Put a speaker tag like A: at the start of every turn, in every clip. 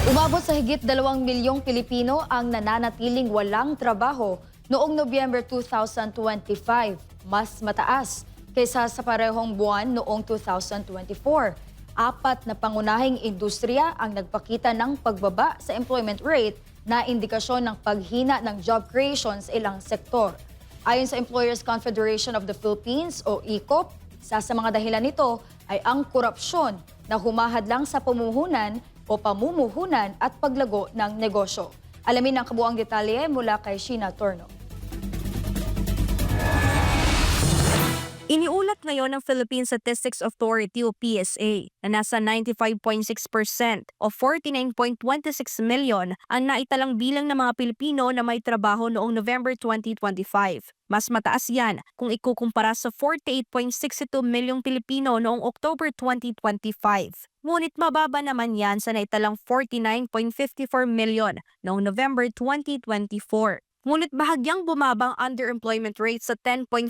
A: Umabot sa higit 2 milyong Pilipino ang nananatiling walang trabaho noong Nobyember 2025, mas mataas kaysa sa parehong buwan noong 2024. Apat na pangunahing industriya ang nagpakita ng pagbaba sa employment rate na indikasyon ng paghina ng job creation sa ilang sektor. Ayon sa Employers Confederation of the Philippines o ECOP, isa sa mga dahilan nito ay ang korupsyon na humahadlang sa pamumuhunan o pamumuhunan at paglago ng negosyo. Alamin ang kabuang detalye mula kay Sheena Torno.
B: Iniulat ngayon ng Philippine Statistics Authority o PSA na nasa 95.6% o 49.26 million ang naitalang bilang ng mga Pilipino na may trabaho noong November 2025. Mas mataas yan kung ikukumpara sa 48.62 milyong Pilipino noong October 2025. Ngunit mababa naman yan sa naitalang 49.54 million noong November 2024. Ngunit bahagyang bumabang underemployment rate sa 10.4%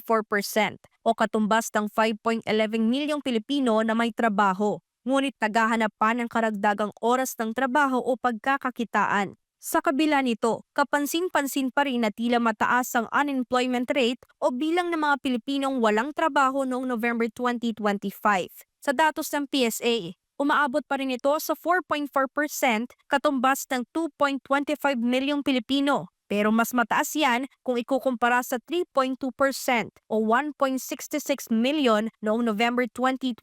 B: o katumbas ng 5.11 milyong Pilipino na may trabaho. Ngunit naghahanap pa ng karagdagang oras ng trabaho o pagkakakitaan. Sa kabila nito, kapansin-pansin pa rin na tila mataas ang unemployment rate o bilang ng mga Pilipinong walang trabaho noong November 2025. Sa datos ng PSA, umaabot pa rin ito sa 4.4% katumbas ng 2.25 milyong Pilipino. Pero mas mataas yan kung ikukumpara sa 3.2% o 1.66 million noong November 2024.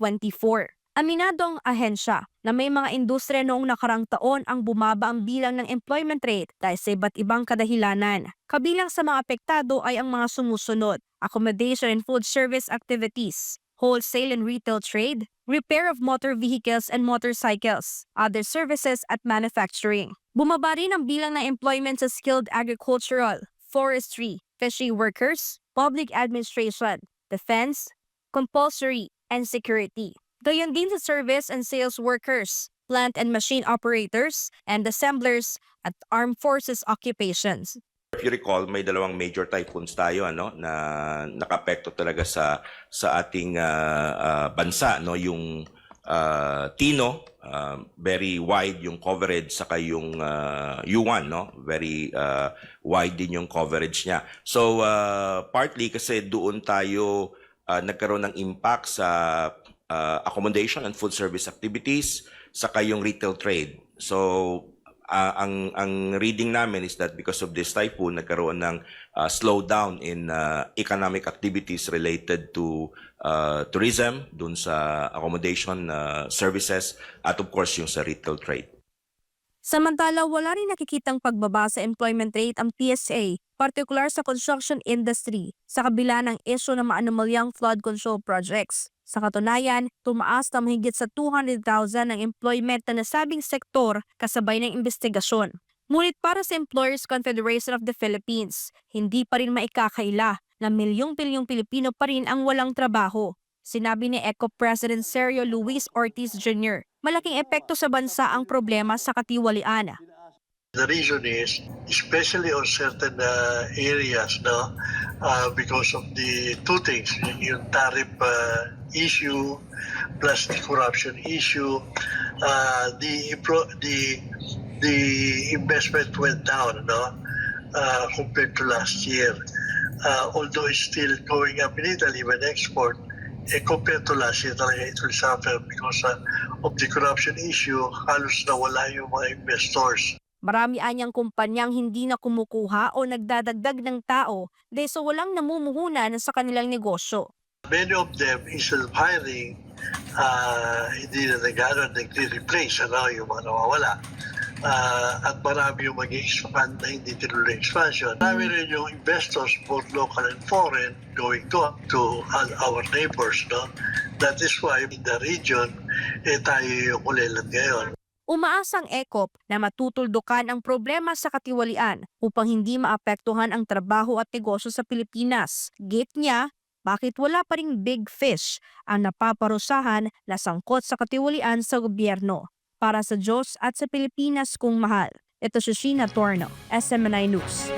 B: Aminado ang ahensya na may mga industriya noong nakarang taon ang bumaba ang bilang ng employment rate dahil sa iba't ibang kadahilanan. Kabilang sa mga apektado ay ang mga sumusunod: accommodation and food service activities, wholesale and retail trade, repair of motor vehicles and motorcycles, other services at manufacturing. Bumaba rin ang bilang ng employment sa skilled agricultural, forestry, fishing workers, public administration, defense, compulsory, and security. Gayon din sa service and sales workers, plant and machine operators, and assemblers at armed forces occupations.
C: If you recall, may dalawang major typhoons tayo na nakapekto talaga sa ating bansa, no, yung Tino, very wide yung coverage, saka yung U1, no, very wide din yung coverage niya. So partly kasi doon tayo nagkaroon ng impact sa accommodation and food service activities, saka yung retail trade. So ang reading namin is that because of this typhoon, nagkaroon ng slowdown in economic activities related to tourism, dun sa accommodation services, at of course yung sa retail trade.
B: Samantala, wala rin nakikitang pagbaba sa employment rate ang PSA, partikular sa construction industry, sa kabila ng isyu ng maanomalyang flood control projects. Sa katunayan, tumaas na mahigit sa 200,000 ang employment na nasabing sektor kasabay ng investigasyon. Ngunit para sa Employers Confederation of the Philippines, hindi pa rin maikakaila na milyong-milyong Pilipino pa rin ang walang trabaho. Sinabi ni ECOP President Sergio Luis Ortiz Jr., malaking epekto sa bansa ang problema sa katiwalian.
D: The reason is, especially on certain areas, no, because of the two things, yung tariff issue plus the corruption issue, the investment went down, no, compared to last year. Although it's still going up in Italy when export, compared to last year talaga it will suffer because of the corruption issue. Halos nawala yung mga investors.
B: Marami anyang kumpanyang hindi na kumukuha o nagdadagdag ng tao dahil sa walang namumuhunan sa kanilang negosyo.
D: Many of them, instead of hiring, hindi na nag-replace yung mga nawawala. At marami yung mag-expand na hindi tinuloy expansion. Marami rin yung investors, both local and foreign, going to our neighbors. No? That is why in the region, tayo yung ulilan ngayon.
B: Umaasa ang ECOP na matutuldukan ang problema sa katiwalian upang hindi maapektuhan ang trabaho at negosyo sa Pilipinas. Gate niya, bakit wala pa ring big fish ang napaparusahan na sangkot sa katiwalian sa gobyerno. Para sa Diyos at sa Pilipinas kung mahal. Ito si Sheena Torno, SMNI News.